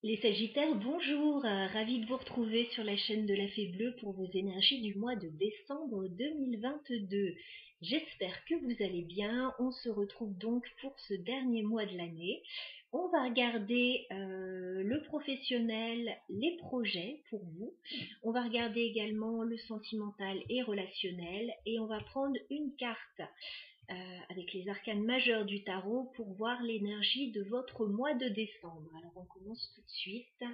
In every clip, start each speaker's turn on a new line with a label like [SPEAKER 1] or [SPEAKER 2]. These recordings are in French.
[SPEAKER 1] Les Sagittaires, bonjour, ravi de vous retrouver sur la chaîne de la Fée Bleue pour vos énergies du mois de décembre 2022. J'espère que vous allez bien. On se retrouve donc pour ce dernier mois de l'année. On va regarder le professionnel, les projets pour vous. On va regarder également le sentimental et relationnel et on va prendre une carte avec les arcanes majeures du tarot pour voir l'énergie de votre mois de décembre. Alors on commence tout de suite.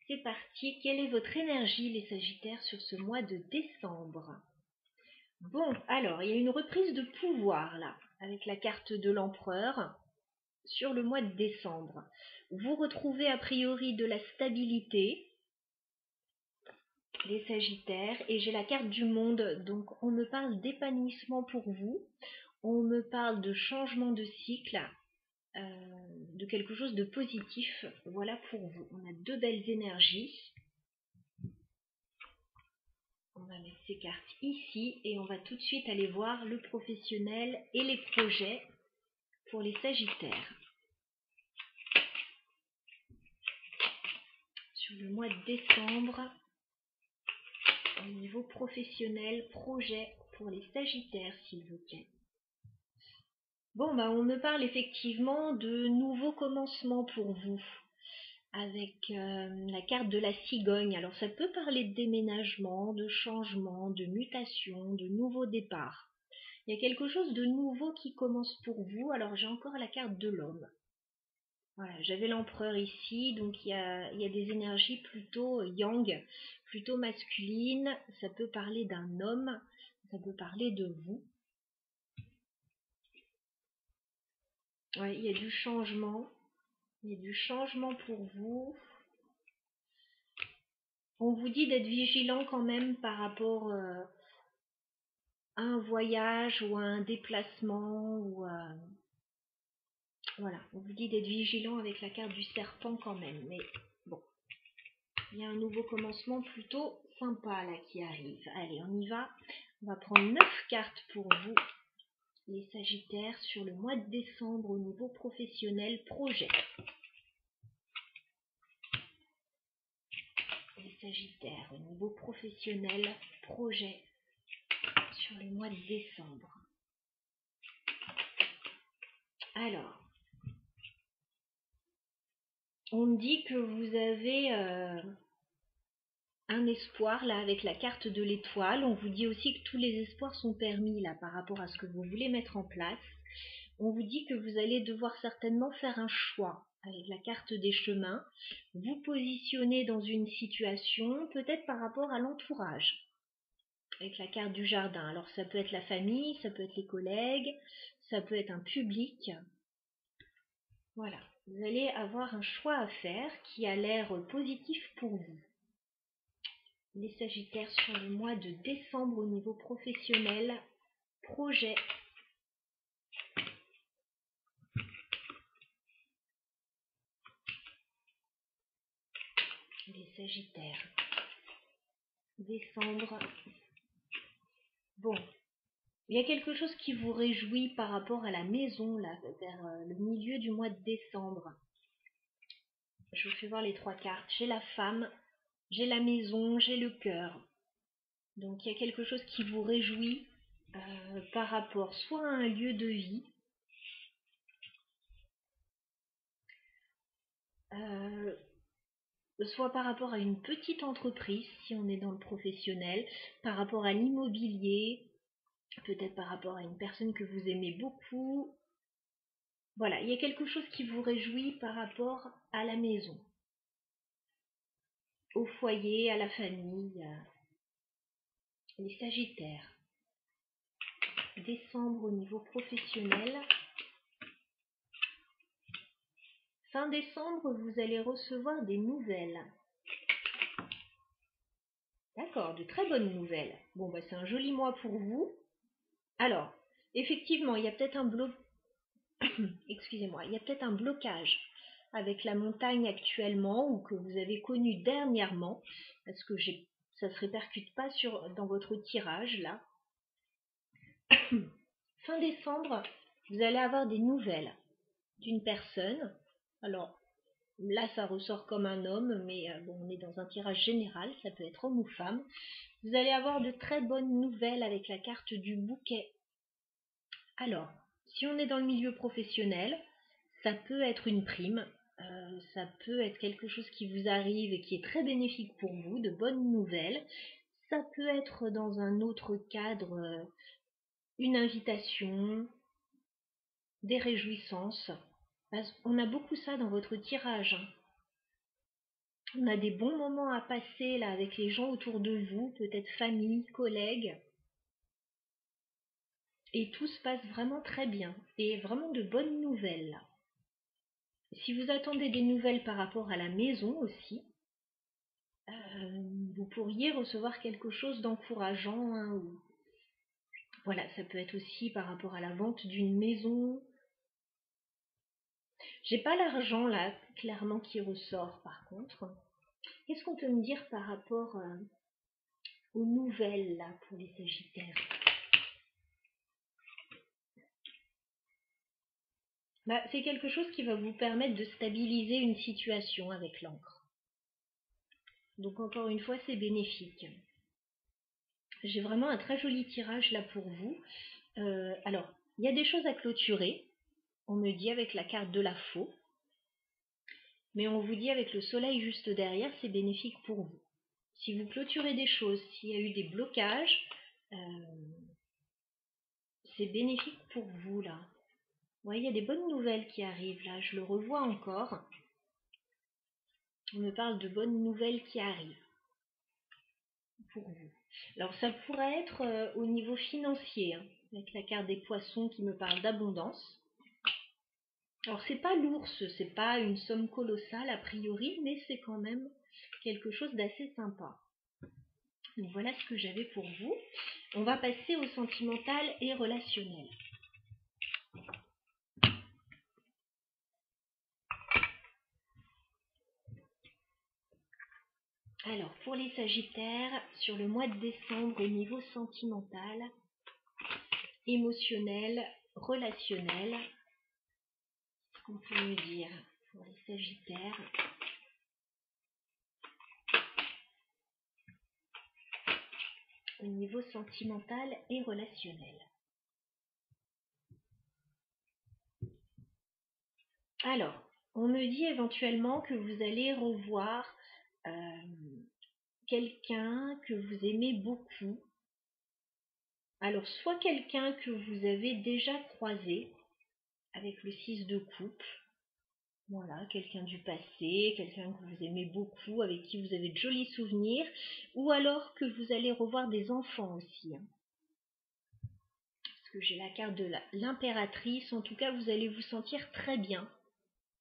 [SPEAKER 1] C'est parti. Quelle est votre énergie, les Sagittaires, sur ce mois de décembre? Bon, alors il y a une reprise de pouvoir là, avec la carte de l'empereur sur le mois de décembre. Vous retrouvez a priori de la stabilité, les Sagittaires, et j'ai la carte du monde, donc on me parle d'épanouissement pour vous. On me parle de changement de cycle, de quelque chose de positif. Voilà pour vous. On a deux belles énergies. On va mettre ces cartes ici et on va tout de suite aller voir le professionnel et les projets pour les Sagittaires. Sur le mois de décembre, au niveau professionnel, projet pour les Sagittaires, s'il vous plaît. Bon, on me parle effectivement de nouveaux commencements pour vous, avec la carte de la cigogne. Alors ça peut parler de déménagement, de changement, de mutation, de nouveau départ. Il y a quelque chose de nouveau qui commence pour vous. Alors j'ai encore la carte de l'homme. Voilà, j'avais l'empereur ici, donc il y a des énergies plutôt yang, plutôt masculines. Ça peut parler d'un homme, ça peut parler de vous. Ouais, il y a du changement. Il y a du changement pour vous. On vous dit d'être vigilant quand même par rapport à un voyage ou à un déplacement. Voilà, on vous dit d'être vigilant avec la carte du serpent quand même. Mais bon, il y a un nouveau commencement plutôt sympa là qui arrive. Allez, on y va. On va prendre 9 cartes pour vous, les Sagittaires, sur le mois de décembre au niveau professionnel projet. Les Sagittaires au niveau professionnel projet sur le mois de décembre. Alors, on me dit que vous avez un espoir là avec la carte de l'étoile. On vous dit aussi que tous les espoirs sont permis là par rapport à ce que vous voulez mettre en place. On vous dit que vous allez devoir certainement faire un choix avec la carte des chemins. Vous positionner dans une situation, peut-être par rapport à l'entourage, avec la carte du jardin. Alors ça peut être la famille, ça peut être les collègues, ça peut être un public. Voilà, vous allez avoir un choix à faire qui a l'air positif pour vous. Les Sagittaires sur le mois de décembre au niveau professionnel, projet. Les Sagittaires, décembre. Bon, il y a quelque chose qui vous réjouit par rapport à la maison, là, vers le milieu du mois de décembre. Je vous fais voir les 3 cartes. J'ai la femme, j'ai la maison, j'ai le cœur. Donc il y a quelque chose qui vous réjouit par rapport soit à un lieu de vie, soit par rapport à une petite entreprise, si on est dans le professionnel, par rapport à l'immobilier, peut-être par rapport à une personne que vous aimez beaucoup. Voilà, il y a quelque chose qui vous réjouit par rapport à la maison, au foyer, à la famille. Les Sagittaires, décembre au niveau professionnel. Fin décembre, vous allez recevoir des nouvelles. D'accord, de très bonnes nouvelles. Bon, c'est un joli mois pour vous. Alors, effectivement, il y a peut-être un excusez-moi, il y a peut-être un blocage avec la montagne actuellement ou que vous avez connu dernièrement, parce que ça ne se répercute pas dans votre tirage là. Fin décembre, vous allez avoir des nouvelles d'une personne. Alors, Là, ça ressort comme un homme, mais bon, on est dans un tirage général, ça peut être homme ou femme. Vous allez avoir de très bonnes nouvelles avec la carte du bouquet. Alors, si on est dans le milieu professionnel, ça peut être une prime, ça peut être quelque chose qui vous arrive et qui est très bénéfique pour vous, de bonnes nouvelles. Ça peut être dans un autre cadre, une invitation, des réjouissances. On a beaucoup ça dans votre tirage. On a des bons moments à passer là avec les gens autour de vous, peut-être famille, collègues. Et tout se passe vraiment très bien. Et vraiment de bonnes nouvelles là. Si vous attendez des nouvelles par rapport à la maison aussi, vous pourriez recevoir quelque chose d'encourageant. Hein, ou... Voilà, ça peut être aussi par rapport à la vente d'une maison. J'ai pas l'argent là, clairement, qui ressort par contre. Qu'est-ce qu'on peut me dire par rapport aux nouvelles là pour les Sagittaires? C'est quelque chose qui va vous permettre de stabiliser une situation avec l'encre. Donc encore une fois, c'est bénéfique. J'ai vraiment un très joli tirage là pour vous. Alors, il y a des choses à clôturer, on me dit avec la carte de la faux, mais on vous dit avec le soleil juste derrière, c'est bénéfique pour vous. Si vous clôturez des choses, s'il y a eu des blocages, c'est bénéfique pour vous là. Vous voyez, il y a des bonnes nouvelles qui arrivent là, je le revois encore. On me parle de bonnes nouvelles qui arrivent pour vous. Alors ça pourrait être au niveau financier, hein, avec la carte des poissons qui me parle d'abondance. Alors c'est pas l'ours, c'est pas une somme colossale a priori, mais c'est quand même quelque chose d'assez sympa. Donc voilà ce que j'avais pour vous. On va passer au sentimental et relationnel. Alors pour les Sagittaires, sur le mois de décembre au niveau sentimental, émotionnel, relationnel, ce qu'on peut me dire pour les Sagittaires? Au niveau sentimental et relationnel. Alors, on me dit éventuellement que vous allez revoir quelqu'un que vous aimez beaucoup. Alors, soit quelqu'un que vous avez déjà croisé avec le 6 de coupe. Voilà, quelqu'un du passé, quelqu'un que vous aimez beaucoup, avec qui vous avez de jolis souvenirs. Ou alors que vous allez revoir des enfants aussi. Hein. Parce que j'ai la carte de l'impératrice. En tout cas, vous allez vous sentir très bien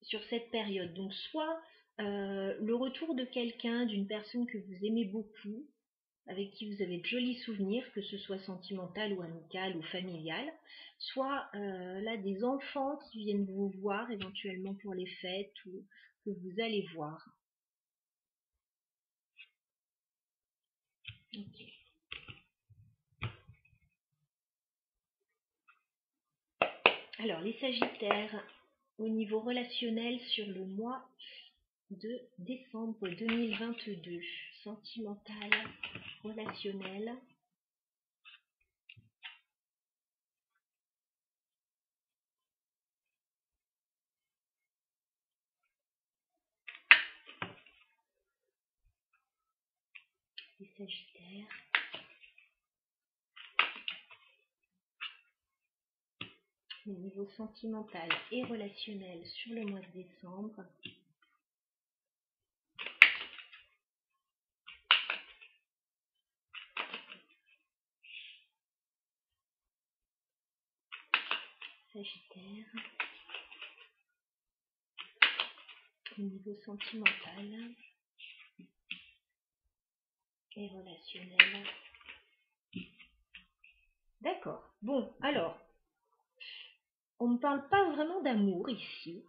[SPEAKER 1] sur cette période. Donc soit le retour de quelqu'un, d'une personne que vous aimez beaucoup, avec qui vous avez de jolis souvenirs, que ce soit sentimental ou amical ou familial, soit là des enfants qui viennent vous voir éventuellement pour les fêtes ou que vous allez voir. Okay. Alors les Sagittaires, au niveau relationnel sur le mois de décembre 2022, sentimental, relationnel. Les Sagittaires. Au niveau sentimental et relationnel sur le mois de décembre. Sagittaire. Au niveau sentimental et relationnel. D'accord. Bon, alors, on ne parle pas vraiment d'amour ici.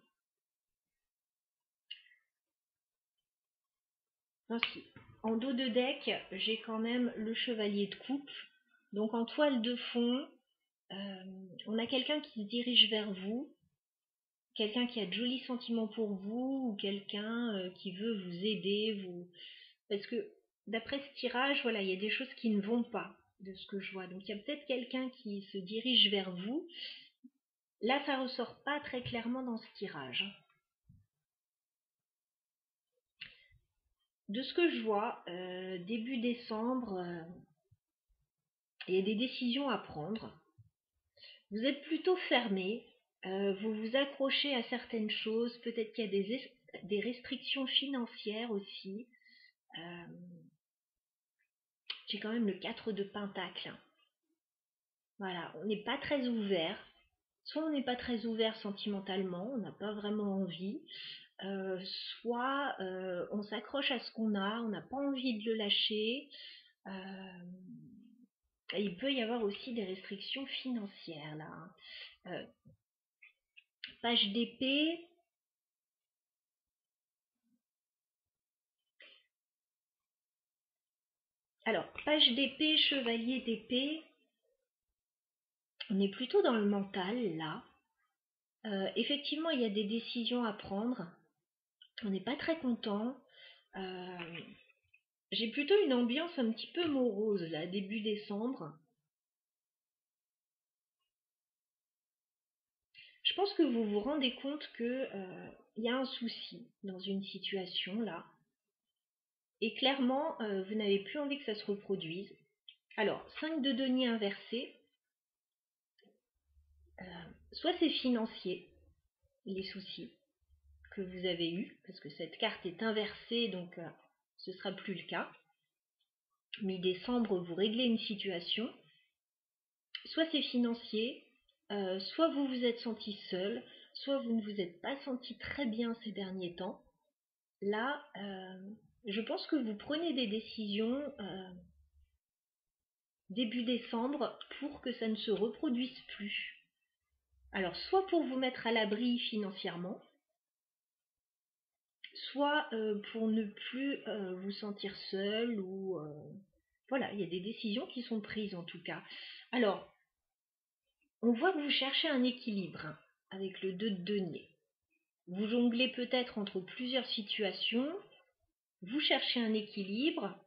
[SPEAKER 1] Ainsi, en dos de deck, j'ai quand même le chevalier de coupe. Donc en toile de fond, on a quelqu'un qui se dirige vers vous, quelqu'un qui a de jolis sentiments pour vous ou quelqu'un qui veut vous aider, parce que d'après ce tirage, voilà, il y a des choses qui ne vont pas de ce que je vois. Donc il y a peut-être quelqu'un qui se dirige vers vous. Là, ça ressort pas très clairement dans ce tirage. De ce que je vois, début décembre, il y a des décisions à prendre. Vous êtes plutôt fermé, vous vous accrochez à certaines choses, peut-être qu'il y a des restrictions financières aussi. J'ai quand même le 4 de Pentacle. Voilà, on n'est pas très ouvert. Soit on n'est pas très ouvert sentimentalement, on n'a pas vraiment envie, soit on s'accroche à ce qu'on a, on n'a pas envie de le lâcher. Et il peut y avoir aussi des restrictions financières là. Page d'épée. Alors, page d'épée, chevalier d'épée. On est plutôt dans le mental là. Effectivement, il y a des décisions à prendre. On n'est pas très content. J'ai plutôt une ambiance un petit peu morose là, début décembre. Je pense que vous vous rendez compte que y a un souci dans une situation là. Et clairement, vous n'avez plus envie que ça se reproduise. Alors, 5 de denier inversé. Soit c'est financier, les soucis que vous avez eus, parce que cette carte est inversée, donc ce ne sera plus le cas. Mi-décembre, vous réglez une situation. Soit c'est financier, soit vous vous êtes senti seul, soit vous ne vous êtes pas senti très bien ces derniers temps. Là, je pense que vous prenez des décisions début décembre pour que ça ne se reproduise plus. Alors, soit pour vous mettre à l'abri financièrement, soit pour ne plus vous sentir seul ou... voilà, il y a des décisions qui sont prises en tout cas. Alors, on voit que vous cherchez un équilibre avec le 2 de denier. Vous jonglez peut-être entre plusieurs situations, vous cherchez un équilibre.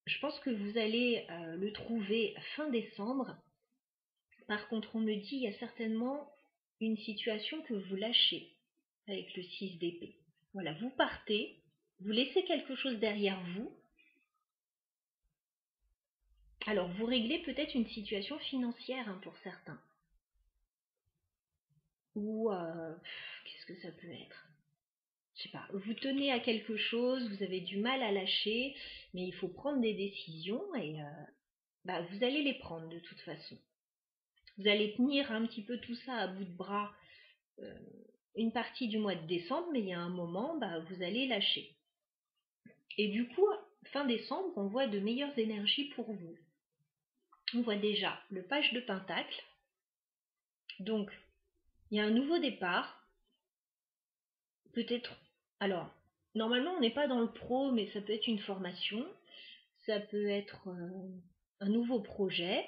[SPEAKER 1] Je pense que vous allez le trouver fin décembre. Par contre, on me dit qu'il y a certainement une situation que vous lâchez avec le 6 d'épée. Voilà, vous partez, vous laissez quelque chose derrière vous. Alors, vous réglez peut-être une situation financière pour certains. Ou, qu'est-ce que ça peut être? Je sais pas, vous tenez à quelque chose, vous avez du mal à lâcher, mais il faut prendre des décisions et vous allez les prendre de toute façon. Vous allez tenir un petit peu tout ça à bout de bras une partie du mois de décembre, mais il y a un moment, vous allez lâcher. Et du coup, fin décembre, on voit de meilleures énergies pour vous. On voit déjà le page de Pentacle. Donc, il y a un nouveau départ. Peut-être... Alors, normalement, on n'est pas dans le pro, mais ça peut être une formation. Ça peut être un nouveau projet.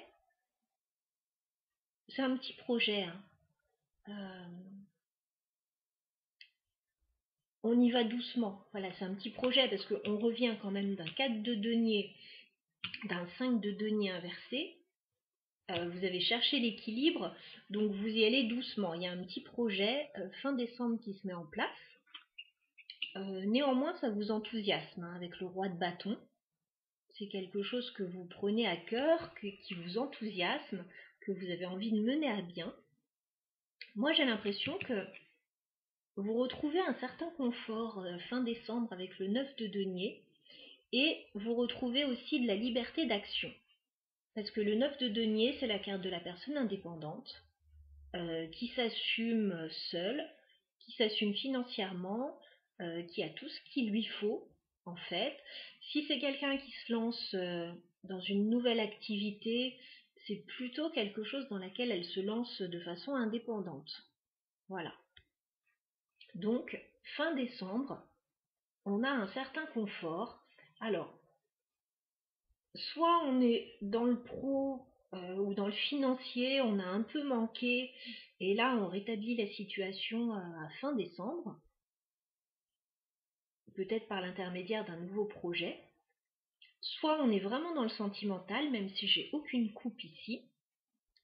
[SPEAKER 1] C'est un petit projet. On y va doucement. Voilà, c'est un petit projet parce qu'on revient quand même d'un 4 de denier, d'un 5 de denier inversé. Vous avez cherché l'équilibre, donc vous y allez doucement. Il y a un petit projet fin décembre qui se met en place. Néanmoins, ça vous enthousiasme avec le roi de bâton. C'est quelque chose que vous prenez à cœur, qui vous enthousiasme, que vous avez envie de mener à bien. Moi, j'ai l'impression que vous retrouvez un certain confort fin décembre avec le 9 de denier et vous retrouvez aussi de la liberté d'action. Parce que le 9 de denier, c'est la carte de la personne indépendante qui s'assume seule, qui s'assume financièrement, qui a tout ce qu'il lui faut en fait. Si c'est quelqu'un qui se lance dans une nouvelle activité, c'est plutôt quelque chose dans laquelle elle se lance de façon indépendante. Voilà. Donc, fin décembre, on a un certain confort. Alors, soit on est dans le pro, ou dans le financier, on a un peu manqué, et là on rétablit la situation à fin décembre, peut-être par l'intermédiaire d'un nouveau projet. Soit on est vraiment dans le sentimental, même si j'ai aucune coupe ici,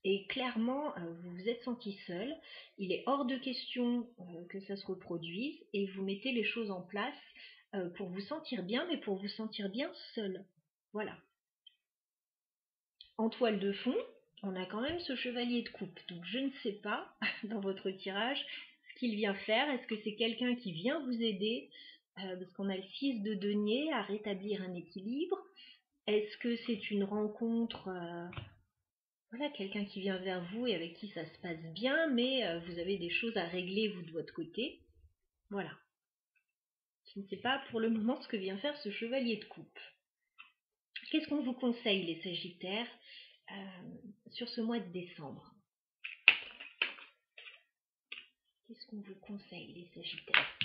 [SPEAKER 1] et clairement vous vous êtes senti seul, il est hors de question que ça se reproduise, et vous mettez les choses en place pour vous sentir bien, mais pour vous sentir bien seul. Voilà. En toile de fond, on a quand même ce chevalier de coupe, donc je ne sais pas dans votre tirage ce qu'il vient faire. Est-ce que c'est quelqu'un qui vient vous aider, parce qu'on a le 6 de denier, à rétablir un équilibre? Est-ce que c'est une rencontre, voilà, quelqu'un qui vient vers vous et avec qui ça se passe bien, mais vous avez des choses à régler vous de votre côté? Voilà. Je ne sais pas pour le moment ce que vient faire ce chevalier de coupe. Qu'est-ce qu'on vous conseille, les Sagittaires, sur ce mois de décembre? Qu'est-ce qu'on vous conseille, les Sagittaires,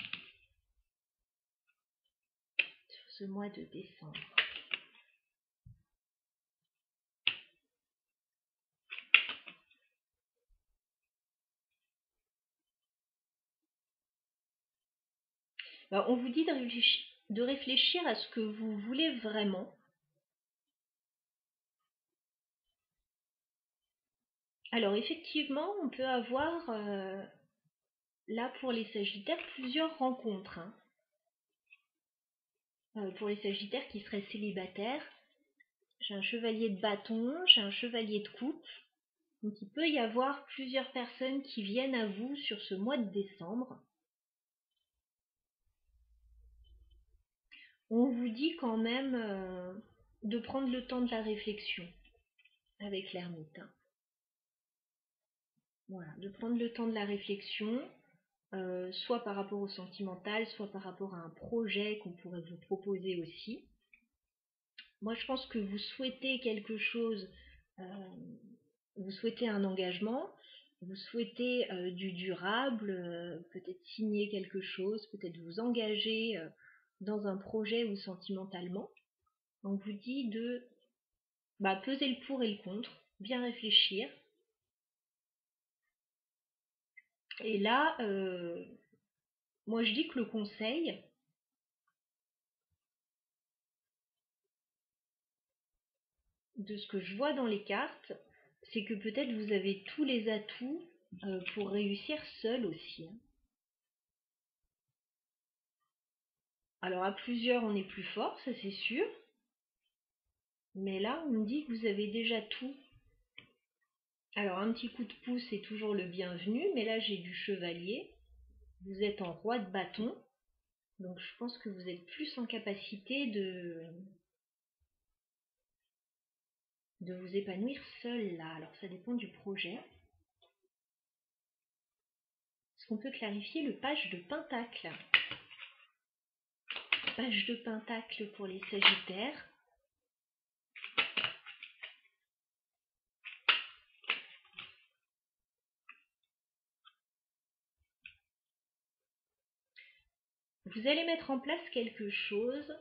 [SPEAKER 1] sur ce mois de décembre? Ben, on vous dit de réfléchir à ce que vous voulez vraiment. Alors effectivement, on peut avoir, là pour les Sagittaires, plusieurs rencontres, hein. Pour les Sagittaires qui seraient célibataires, j'ai un chevalier de bâton, j'ai un chevalier de coupe. Donc il peut y avoir plusieurs personnes qui viennent à vous sur ce mois de décembre. On vous dit quand même de prendre le temps de la réflexion avec l'ermite, hein. Voilà, de prendre le temps de la réflexion, soit par rapport au sentimental, soit par rapport à un projet qu'on pourrait vous proposer aussi. Moi, je pense que vous souhaitez quelque chose, euh, vous souhaitez un engagement, vous souhaitez du durable, peut-être signer quelque chose, peut-être vous engager dans un projet ou sentimentalement. On vous dit de peser le pour et le contre, bien réfléchir. Et là, moi je dis que le conseil, de ce que je vois dans les cartes, c'est que peut-être vous avez tous les atouts pour réussir seul aussi, hein. Alors à plusieurs on est plus fort, ça c'est sûr, mais là on me dit que vous avez déjà tout. Alors un petit coup de pouce est toujours le bienvenu, mais là j'ai du chevalier, vous êtes en roi de bâton, donc je pense que vous êtes plus en capacité de vous épanouir seul là. Alors ça dépend du projet. Est-ce qu'on peut clarifier le page de pentacle? Page de pentacle pour les Sagittaires. Vous allez mettre en place quelque chose.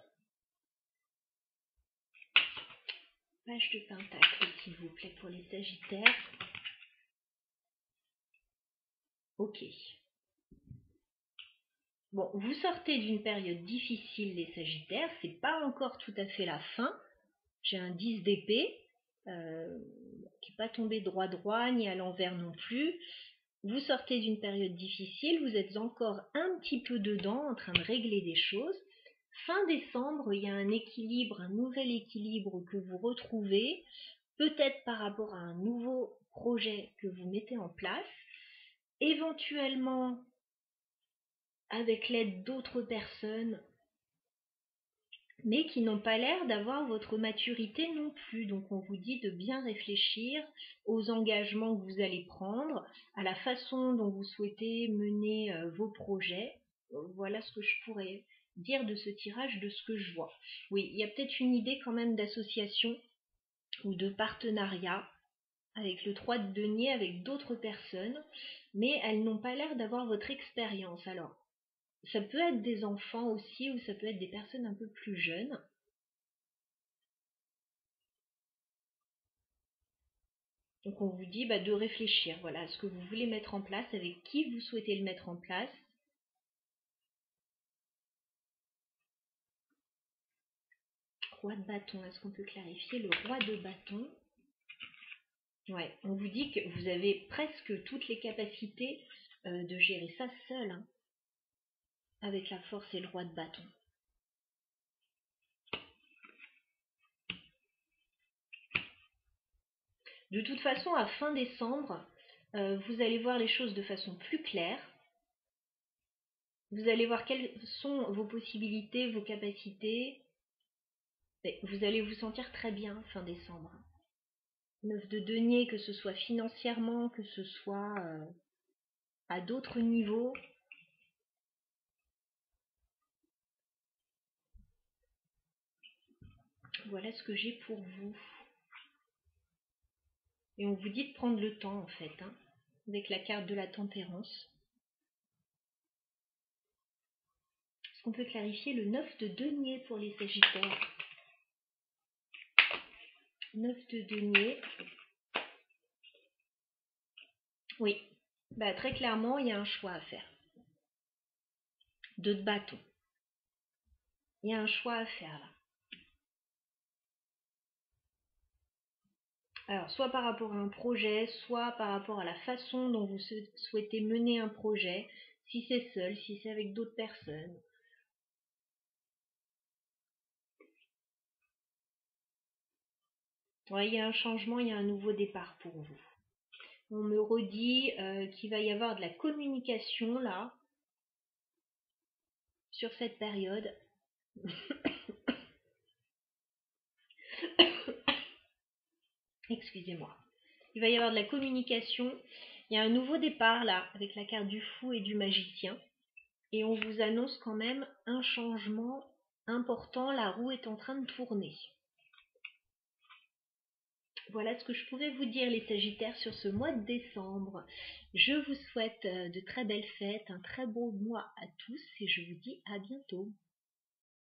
[SPEAKER 1] Page de pentacle, s'il vous plaît, pour les Sagittaires. Ok. Bon, vous sortez d'une période difficile, les Sagittaires. C'est pas encore tout à fait la fin. J'ai un 10 d'épée, qui n'est pas tombé droit ni à l'envers non plus. Vous sortez d'une période difficile, vous êtes encore un petit peu dedans, en train de régler des choses. Fin décembre, il y a un équilibre, un nouvel équilibre que vous retrouvez, peut-être par rapport à un nouveau projet que vous mettez en place, éventuellement avec l'aide d'autres personnes, mais qui n'ont pas l'air d'avoir votre maturité non plus. Donc on vous dit de bien réfléchir aux engagements que vous allez prendre, à la façon dont vous souhaitez mener vos projets. Voilà ce que je pourrais dire de ce tirage, de ce que je vois. Oui, il y a peut-être une idée quand même d'association ou de partenariat avec le 3 de denier, avec d'autres personnes, mais elles n'ont pas l'air d'avoir votre expérience. Alors, ça peut être des enfants aussi, ou ça peut être des personnes un peu plus jeunes. Donc on vous dit de réfléchir, voilà, à ce que vous voulez mettre en place, avec qui vous souhaitez le mettre en place. Roi de bâton, est-ce qu'on peut clarifier le roi de bâton? Ouais, on vous dit que vous avez presque toutes les capacités de gérer ça seul, hein, avec la force et le roi de bâton. De toute façon, à fin décembre, vous allez voir les choses de façon plus claire. Vous allez voir quelles sont vos possibilités, vos capacités. Et vous allez vous sentir très bien fin décembre. 9 de denier, que ce soit financièrement, que ce soit à d'autres niveaux. Voilà ce que j'ai pour vous. Et on vous dit de prendre le temps en fait, hein, avec la carte de la tempérance. Est-ce qu'on peut clarifier le 9 de denier pour les sagittaires? 9 de denier. Oui, très clairement, il y a un choix à faire. 2 de bâton. Il y a un choix à faire là. Alors, soit par rapport à un projet, soit par rapport à la façon dont vous souhaitez mener un projet, si c'est seul, si c'est avec d'autres personnes. Ouais, il y a un changement, il y a un nouveau départ pour vous. On me redit qu'il va y avoir de la communication là, sur cette période. Excusez-moi. Il va y avoir de la communication. Il y a un nouveau départ là, avec la carte du fou et du magicien. Et on vous annonce quand même un changement important. La roue est en train de tourner. Voilà ce que je pouvais vous dire les Sagittaires sur ce mois de décembre. Je vous souhaite de très belles fêtes, un très beau mois à tous et je vous dis à bientôt.